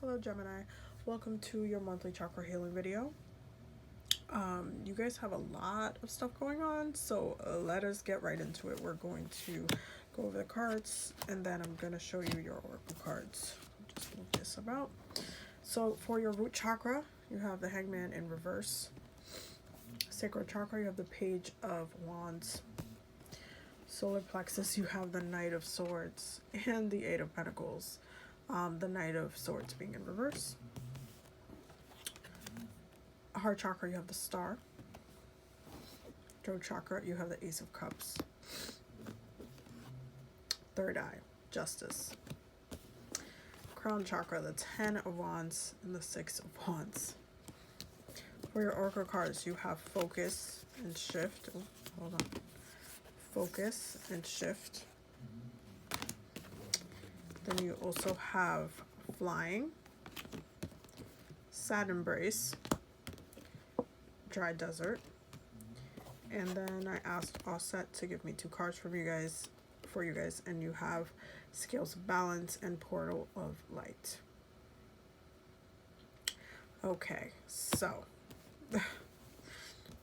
Hello Gemini, welcome to your monthly chakra healing video. You guys have a lot of stuff going on, so let us get right into it. We're going to go over the cards and then I'm going to show you your oracle cards. Just move this about. So for your root chakra, you have the Hangman in reverse. Sacral chakra, you have the Page of Wands. Solar plexus, you have the Knight of Swords and the Eight of Pentacles. The Knight of Swords being in reverse. Heart chakra, you have the Star. Throat chakra, you have the Ace of Cups. Third eye, Justice. Crown chakra, the Ten of Wands and the Six of Wands. For your oracle cards, you have Focus and Shift. Oh, hold on. Focus and Shift. Then you also have Flying, Sad Embrace, Dry Desert, and then I asked Offset to give me 2 cards for you guys, and you have Scales of Balance and Portal of Light. Okay, so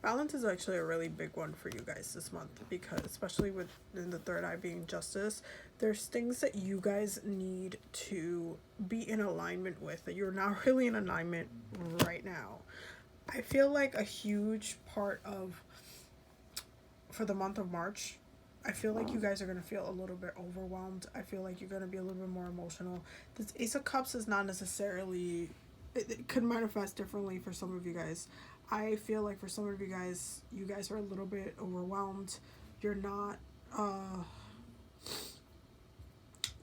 balance is actually a really big one for you guys this month, because especially with in the third eye being Justice, there's things that you guys need to be in alignment with that you're not really in alignment right now. I feel like a huge part of, for the month of March, I feel like you guys are going to feel a little bit overwhelmed. I feel like you're going to be a little bit more emotional. This Ace of Cups is not necessarily, it could manifest differently for some of you guys. I feel like for some of you guys are a little bit overwhelmed. You're not,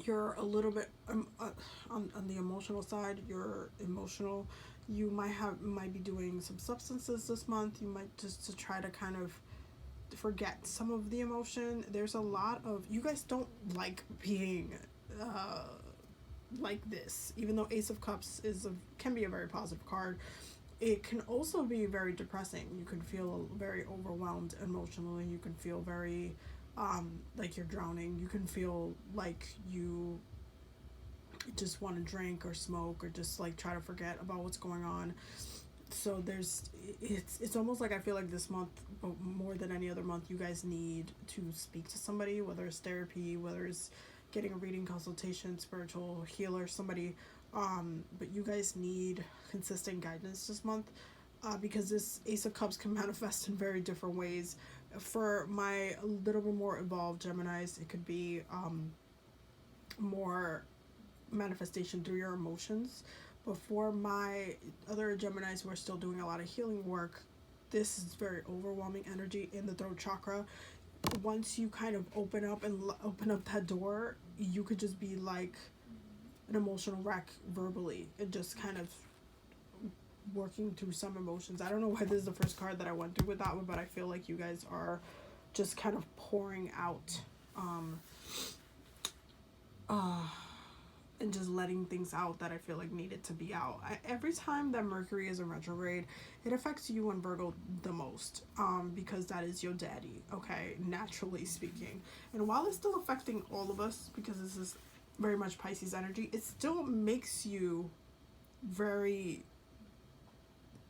you're a little bit on the emotional side. You're emotional. You might be doing some substances this month. You might just to try to kind of forget some of the emotion. There's a lot of, you guys don't like being like this, even though Ace of Cups can be a very positive card. It can also be very depressing. You can feel very overwhelmed emotionally. You can feel very like you're drowning. You can feel like you just want to drink or smoke or just like try to forget about what's going on. So it's almost like I feel like this month, more than any other month, you guys need to speak to somebody, whether it's therapy, whether it's getting a reading consultation, spiritual healer, somebody. But you guys need consistent guidance this month, because this Ace of Cups can manifest in very different ways. For my little bit more evolved Geminis, it could be more manifestation through your emotions. But for my other Geminis who are still doing a lot of healing work, this is very overwhelming energy in the throat chakra. Once you kind of open up that door, you could just be like an emotional wreck verbally and just kind of working through some emotions. I don't know why this is the first card that I went through with that one, but I feel like you guys are just kind of pouring out and just letting things out that I feel like needed to be out. Every time that Mercury is in retrograde, it affects you and Virgo the most, because that is your daddy, okay, naturally speaking. And while it's still affecting all of us, because this is very much Pisces energy, it still makes you very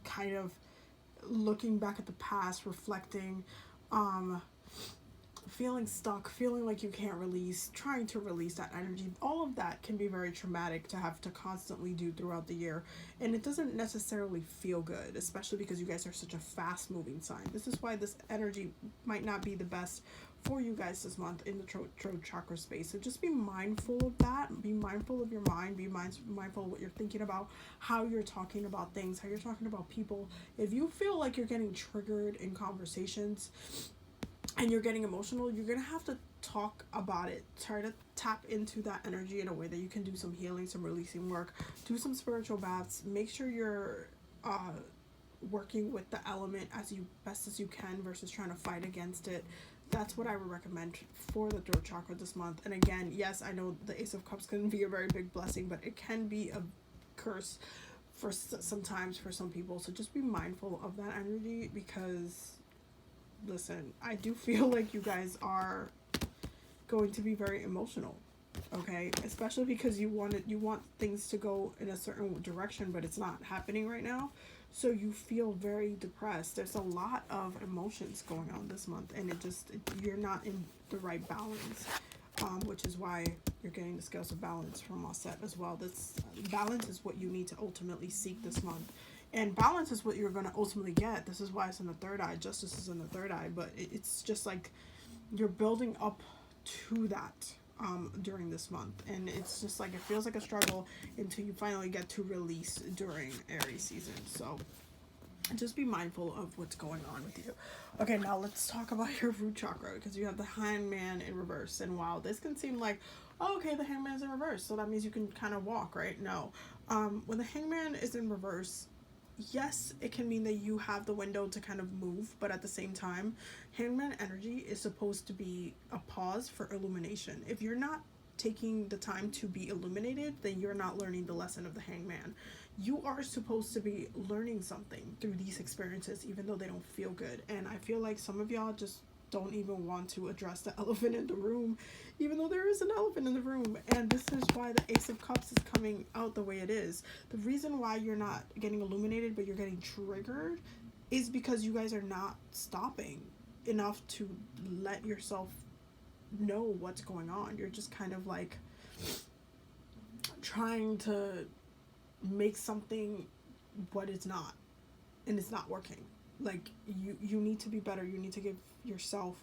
kind of looking back at the past, reflecting, feeling stuck, feeling like you can't release, trying to release that energy. All of that can be very traumatic to have to constantly do throughout the year, and it doesn't necessarily feel good, especially because you guys are such a fast moving sign. This is why this energy might not be the best for you guys this month in the throat chakra space. So just be mindful of that. Be mindful of your mind. Be mindful of what you're thinking about, how you're talking about things, how you're talking about people. If you feel like you're getting triggered in conversations and you're getting emotional, you're gonna have to talk about it. Try to tap into that energy in a way that you can do some healing, some releasing work, do some spiritual baths. Make sure you're working with the element as best as you can versus trying to fight against it. That's what I would recommend for the throat chakra this month. And again, yes, I know the Ace of Cups can be a very big blessing, but it can be a curse for sometimes for some people. So just be mindful of that energy, because listen, I do feel like you guys are going to be very emotional. Okay, especially because you want things to go in a certain direction, but it's not happening right now. So you feel very depressed. There's a lot of emotions going on this month, and you're not in the right balance, which is why you're getting the scales of balance from Offset as well. This balance is what you need to ultimately seek this month, and balance is what you're going to ultimately get. This is why it's in the third eye. Justice is in the third eye, but it's just like you're building up to that during this month, and it's just like it feels like a struggle until you finally get to release during Aries season. So just be mindful of what's going on with you. Okay, now let's talk about your root chakra, because you have the hangman in reverse. And wow, this can seem like, oh, okay, the hangman's in reverse, so that means you can kind of walk, right? No. When the hangman is in reverse, yes, it can mean that you have the window to kind of move, but at the same time, hangman energy is supposed to be a pause for illumination. If you're not taking the time to be illuminated, then you're not learning the lesson of the hangman. You are supposed to be learning something through these experiences, even though they don't feel good. And I feel like some of y'all just don't even want to address the elephant in the room, even though there is an elephant in the room. And this is why the Ace of Cups is coming out the way it is. The reason why you're not getting illuminated, but you're getting triggered, is because you guys are not stopping enough to let yourself know what's going on. You're just kind of like trying to make something what it's not, and it's not working. Like you need to be better. You need to give yourself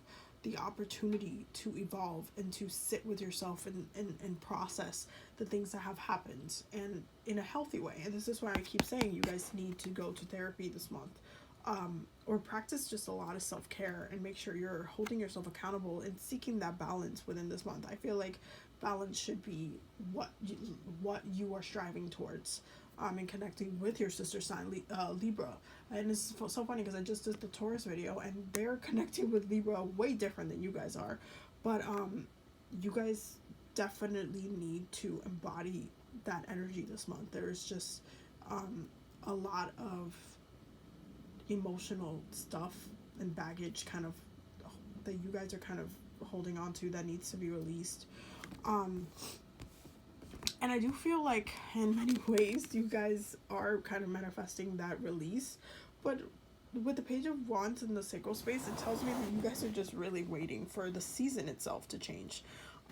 the opportunity to evolve and to sit with yourself and process the things that have happened, and in a healthy way. And this is why I keep saying you guys need to go to therapy this month, or practice just a lot of self-care, and make sure you're holding yourself accountable and seeking that balance within this month. I feel like balance should be what you are striving towards, and connecting with your sister sign, Libra. And it's so funny because I just did the Taurus video, and they're connecting with Libra way different than you guys are. But you guys definitely need to embody that energy this month. There's just a lot of emotional stuff and baggage kind of that you guys are kind of holding on to that needs to be released. And I do feel like in many ways you guys are kind of manifesting that release. But with the Page of Wands in the sacral space, it tells me that you guys are just really waiting for the season itself to change.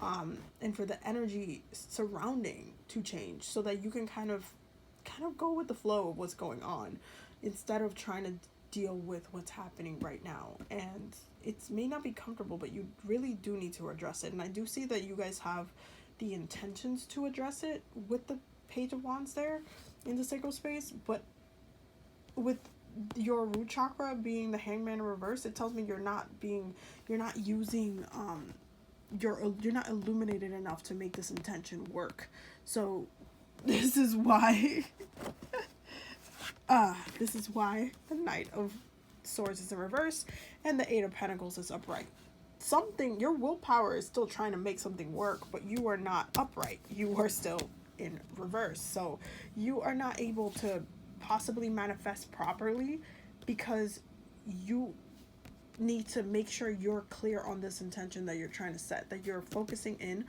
And for the energy surrounding to change, so that you can kind of go with the flow of what's going on, instead of trying to deal with what's happening right now. And it may not be comfortable, but you really do need to address it. And I do see that you guys have the intentions to address it with the Page of Wands there in the sacral space, but with your root chakra being the hangman in reverse, it tells me you're not using you're not illuminated enough to make this intention work. So this is why this is why the Knight of Swords is in reverse and the Eight of Pentacles is upright. Your willpower is still trying to make something work, but you are not upright. You are still in reverse. So you are not able to possibly manifest properly, because you need to make sure you're clear on this intention that you're trying to set, that you're focusing in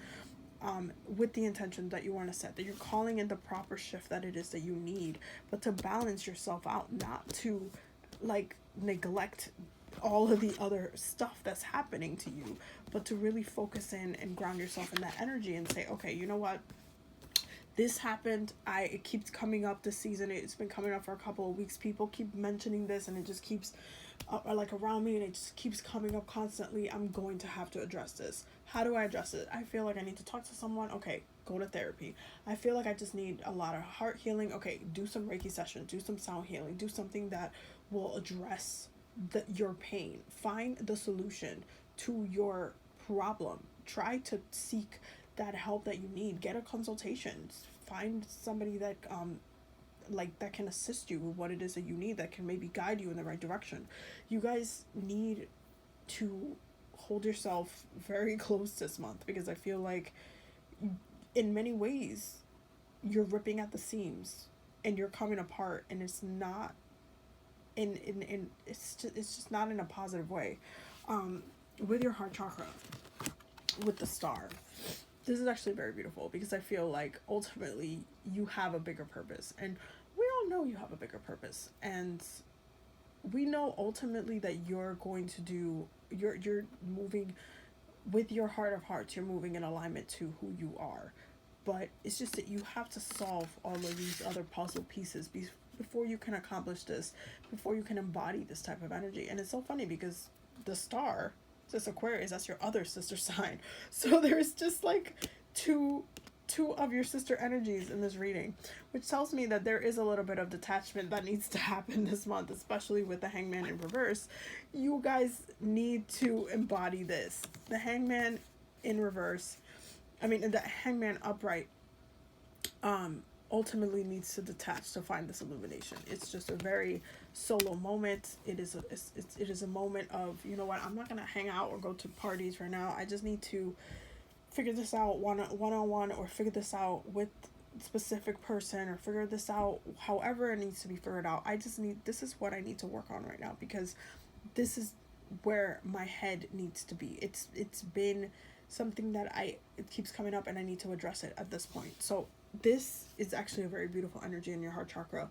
with the intention that you want to set, that you're calling in the proper shift that it is that you need, but to balance yourself out, not to like neglect all of the other stuff that's happening to you, but to really focus in and ground yourself in that energy and say, okay, you know what, this happened, it keeps coming up this season, it's been coming up for a couple of weeks, people keep mentioning this, and it just keeps like around me, and it just keeps coming up constantly. I'm going to have to address this. How do I address it? I feel like I need to talk to someone. Okay, go to therapy. I feel like I just need a lot of heart healing. Okay, do some Reiki sessions, do some sound healing, do something that will address your pain. Find the solution to your problem. Try to seek that help that you need. Get a consultation. Find somebody that that can assist you with what it is that you need, that can maybe guide you in the right direction. You guys need to hold yourself very close this month, because I feel like in many ways you're ripping at the seams and you're coming apart, and it's not it's just not in a positive way. With your heart chakra, with the star, this is actually very beautiful, because I feel like ultimately you have a bigger purpose, and we all know you have a bigger purpose, and we know ultimately that you're going to do, you're moving with your heart of hearts, you're moving in alignment to who you are. But it's just that you have to solve all of these other puzzle pieces before you can accomplish this, before you can embody this type of energy. And it's so funny because the star, this Aquarius, that's your other sister sign. So there's just like two of your sister energies in this reading, which tells me that there is a little bit of detachment that needs to happen this month, especially with the Hangman in reverse. You guys need to embody this. The Hangman in reverse, the Hangman upright, ultimately needs to detach to find this illumination. It's just a very solo moment. It is a moment of, you know what, I'm not gonna hang out or go to parties right now. I just need to figure this out one-on-one, or figure this out with a specific person, or figure this out however it needs to be figured out. This is what I need to work on right now, because this is where my head needs to be. It's been something that it keeps coming up, and I need to address it at this point. So this is actually a very beautiful energy in your heart chakra,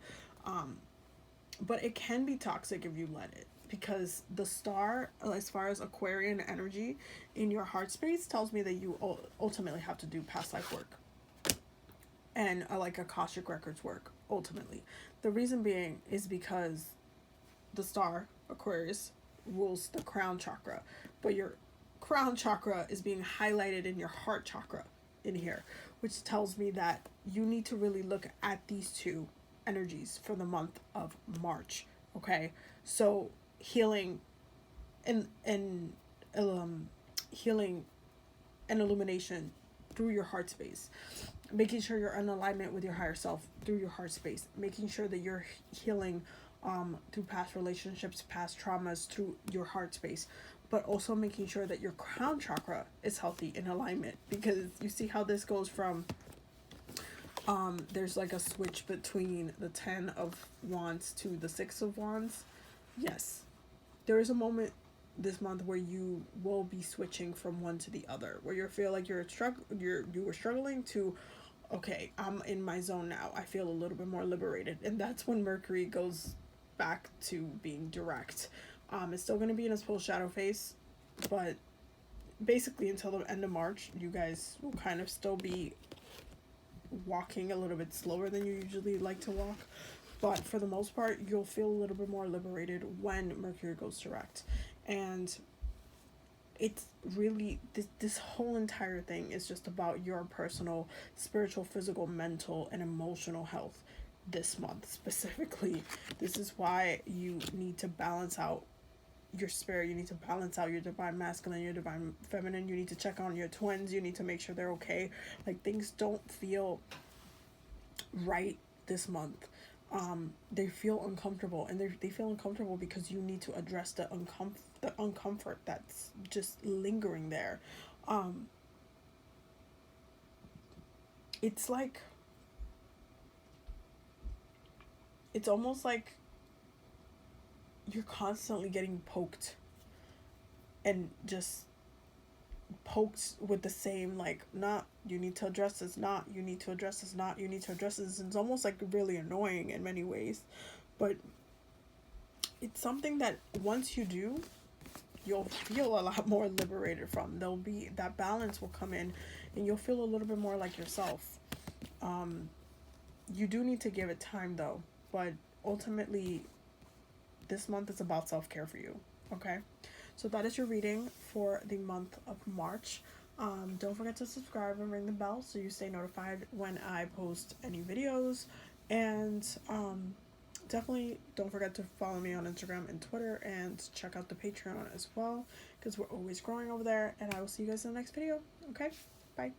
but it can be toxic if you let it, because the star, as far as Aquarian energy in your heart space, tells me that you ultimately have to do past life work and like Akashic records work. Ultimately, the reason being is because the star Aquarius rules the crown chakra, but your crown chakra is being highlighted in your heart chakra in here, which tells me that you need to really look at these two energies for the month of March. Okay, so healing and healing and illumination through your heart space, making sure you're in alignment with your higher self through your heart space, making sure that you're healing through past relationships, past traumas, through your heart space, but also making sure that your crown chakra is healthy, in alignment, because you see how this goes from there's like a switch between the 10 of wands to the 6 of wands. Yes, there is a moment this month where you will be switching from one to the other, where you feel like you were struggling to, okay, I'm in my zone now, I feel a little bit more liberated. And that's when Mercury goes back to being direct. It's still going to be in its full shadow phase, but basically until the end of March, you guys will kind of still be walking a little bit slower than you usually like to walk. But for the most part, you'll feel a little bit more liberated when Mercury goes direct. And it's really, this whole entire thing is just about your personal, spiritual, physical, mental, and emotional health this month specifically. This is why you need to balance out your spirit. You need to balance out your divine masculine, your divine feminine. You need to check on your twins. You need to make sure they're okay. Like, things don't feel right this month. They feel uncomfortable, and they feel uncomfortable because you need to address the uncomfort that's just lingering there. It's like, it's almost like you're constantly getting poked, and just poked with the same, like, not, you need to address this, not, you need to address this, not, you need to address this. It's almost like really annoying in many ways, but it's something that once you do, you'll feel a lot more liberated from. There'll be, that balance will come in, and you'll feel a little bit more like yourself. You do need to give it time though, but ultimately this month is about self-care for you. Okay, so that is your reading for the month of March. Don't forget to subscribe and ring the bell so you stay notified when I post any videos. And definitely don't forget to follow me on Instagram and Twitter, and check out the Patreon as well, because we're always growing over there. And I will see you guys in the next video. Okay, bye.